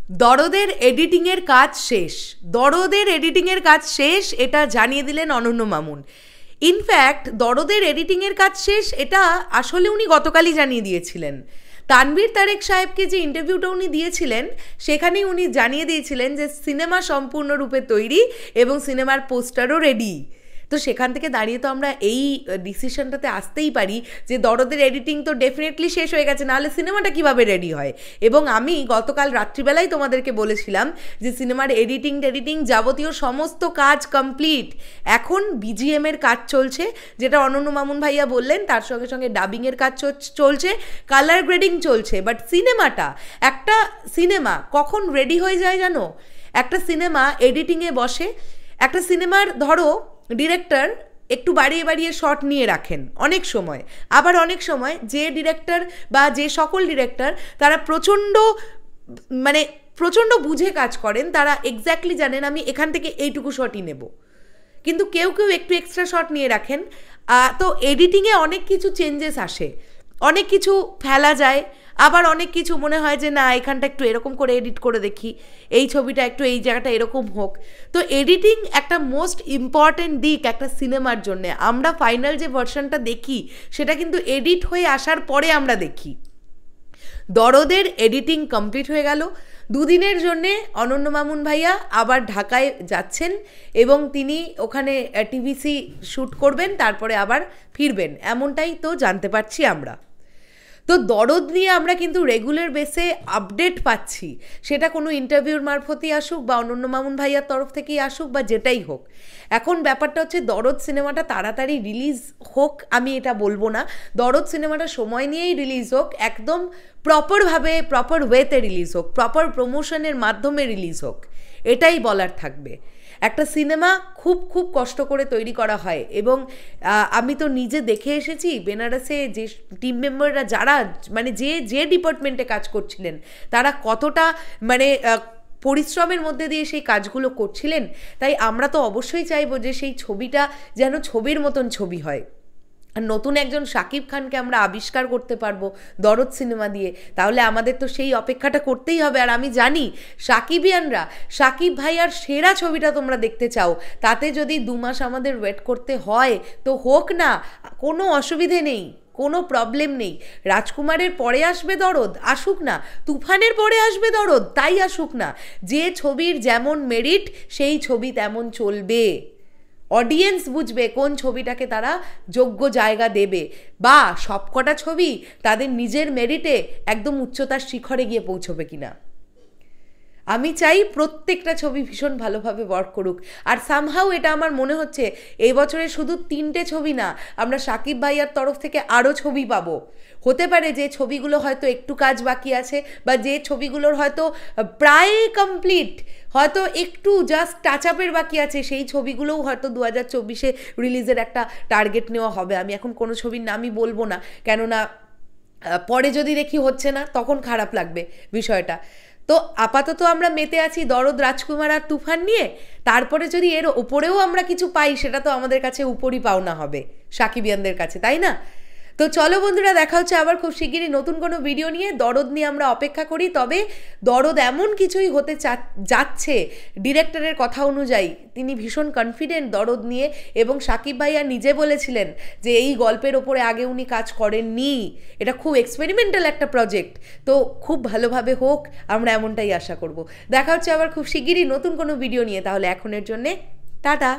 দরদের এডিটিংয়ের কাজ শেষ, দরদের এডিটিংয়ের কাজ শেষ, এটা জানিয়ে দিলেন অনন্য মামুন। ইনফ্যাক্ট দরদের এডিটিংয়ের কাজ শেষ এটা আসলে উনি গতকালই জানিয়ে দিয়েছিলেন। তানভীর তারেক সাহেবকে যে ইন্টারভিউটা উনি দিয়েছিলেন সেখানেই উনি জানিয়ে দিয়েছিলেন যে সিনেমা সম্পূর্ণরূপে তৈরি এবং সিনেমার পোস্টারও রেডি। তো সেখান থেকে দাঁড়িয়ে তো আমরা এই ডিসিশনটাতে আসতেই পারি যে দরদের এডিটিং তো ডেফিনেটলি শেষ হয়ে গেছে, নাহলে সিনেমাটা কীভাবে রেডি হয়। এবং আমি গতকাল রাত্রিবেলাই তোমাদেরকে বলেছিলাম যে সিনেমার এডিটিং যাবতীয় সমস্ত কাজ কমপ্লিট। এখন বিজিএমের কাজ চলছে, যেটা অনন্য মামুন ভাইয়া বললেন, তার সঙ্গে সঙ্গে ডাবিংয়ের কাজ চলছে, কালার গ্রেডিং চলছে। বাট সিনেমাটা, একটা সিনেমা কখন রেডি হয়ে যায় জানো? একটা সিনেমা এডিটিংয়ে বসে, একটা সিনেমার ধরো ডিরেক্টর একটু বাড়িয়ে বাড়িয়ে শট নিয়ে রাখেন অনেক সময়, আবার অনেক সময় যে ডিরেক্টর বা যে সকল ডিরেক্টর তারা প্রচণ্ড বুঝে কাজ করেন, তারা এক্স্যাক্টলি জানেন আমি এখান থেকে এইটুকু শটই নেব, কিন্তু কেউ কেউ একটু এক্সট্রা শট নিয়ে রাখেন। তো এডিটিংয়ে অনেক কিছু চেঞ্জেস আসে, অনেক কিছু ফেলা যায়, আবার অনেক কিছু মনে হয় যে না এখানটা একটু এরকম করে এডিট করে দেখি, এই ছবিটা একটু এই জায়গাটা এরকম হোক। তো এডিটিং একটা মোস্ট ইম্পর্ট্যান্ট দিক একটা সিনেমার জন্যে। আমরা ফাইনাল যে ভার্সনটা দেখি সেটা কিন্তু এডিট হয়ে আসার পরে আমরা দেখি। দরদের এডিটিং কমপ্লিট হয়ে গেল। দুদিনের জন্যে অনন্য মামুন ভাইয়া আবার ঢাকায় যাচ্ছেন এবং তিনি ওখানে টিভিসি শ্যুট করবেন, তারপরে আবার ফিরবেন, এমনটাই তো জানতে পারছি আমরা। তো দরদ নিয়ে আমরা কিন্তু রেগুলার বেসে আপডেট পাচ্ছি, সেটা কোনো ইন্টারভিউর মারফতই আসুক বা অনন্য মামুন ভাইয়ার তরফ থেকেই আসুক বা যেটাই হোক। এখন ব্যাপারটা হচ্ছে দরদ সিনেমাটা তাড়াতাড়ি রিলিজ হোক, আমি এটা বলবো না। দরদ সিনেমাটা সময় নিয়েই রিলিজ হোক, একদম প্রপারভাবে, প্রপার ওয়েতে রিলিজ হোক, প্রপার প্রমোশনের মাধ্যমে রিলিজ হোক, এটাই বলার থাকবে। একটা সিনেমা খুব খুব কষ্ট করে তৈরি করা হয় এবং আমি তো নিজে দেখে এসেছি বেনারসে যে টিম মেম্বাররা যারা যে ডিপার্টমেন্টে কাজ করছিলেন তারা কতটা পরিশ্রমের মধ্যে দিয়ে সেই কাজগুলো করছিলেন। তাই আমরা তো অবশ্যই চাইবো যে সেই ছবিটা যেন ছবির মতন ছবি হয়। আর নতুন একজন শাকিব খানকে আমরা আবিষ্কার করতে পারবো দরদ সিনেমা দিয়ে, তাহলে আমাদের তো সেই অপেক্ষাটা করতেই হবে। আর আমি জানি সাকিবিয়ানরা সাকিব ভাইয়ার সেরা ছবিটা তোমরা দেখতে চাও, তাতে যদি 2 মাস আমাদের ওয়েট করতে হয় তো হোক না, কোনো অসুবিধে নেই, কোনো প্রবলেম নেই। রাজকুমারের পরে আসবে দরদ, আসুক না। তুফানের পরে আসবে দরদ, তাই আসুক না। যে ছবির যেমন মেরিট সেই ছবি তেমন চলবে। অডিয়েন্স বুঝবে কোন ছবিটাকে তারা যোগ্য জায়গা দেবে, বা সবকটা ছবি তাদের নিজের মেরিটে একদম উচ্চতার শিখরে গিয়ে পৌঁছবে কিনা। আমি চাই প্রত্যেকটা ছবি ভীষণ ভালোভাবে ওয়ার্ক করুক। আর সামহাউ এটা আমার মনে হচ্ছে এই বছরে শুধু 3টে ছবি না, আমরা সাকিব ভাইয়ার তরফ থেকে আরও ছবি পাবো। হতে পারে যে ছবিগুলো হয়তো একটু কাজ বাকি আছে, বা যে ছবিগুলোর হয়তো প্রায় কমপ্লিট, হয়তো একটু জাস্ট টাচ আপের বাকি আছে, সেই ছবিগুলোও হয়তো 2024-এ রিলিজের একটা টার্গেট নেওয়া হবে। আমি এখন কোনো ছবির নামই বলবো না, কেননা পরে যদি দেখি হচ্ছে না তখন খারাপ লাগবে বিষয়টা। তো আপাতত আমরা মেতে আছি দরদ, রাজকুমার আর তুফান নিয়ে। তারপরে যদি এর ওপরেও আমরা কিছু পাই সেটা তো আমাদের কাছে উপরই পাওনা হবে সাকিবিয়ানদের কাছে, তাই না? তো চলো বন্ধুরা, দেখা হচ্ছে আবার খুব শিগগিরই নতুন কোনো ভিডিও নিয়ে। দরদ নিয়ে আমরা অপেক্ষা করি, তবে দরদ এমন কিছুই হতে যাচ্ছে ডিরেক্টরের কথা অনুযায়ী, তিনি ভীষণ কনফিডেন্ট দরদ নিয়ে। এবং সাকিব ভাইয়া নিজে বলেছিলেন যে এই গল্পের ওপরে আগে উনি কাজ করেননি, এটা খুব এক্সপেরিমেন্টাল একটা প্রজেক্ট, তো খুব ভালোভাবে হোক, আমরা এমনটাই আশা করব। দেখা হচ্ছে আবার খুব শিগগিরই নতুন কোনো ভিডিও নিয়ে। তাহলে এখনের জন্যে টাটা।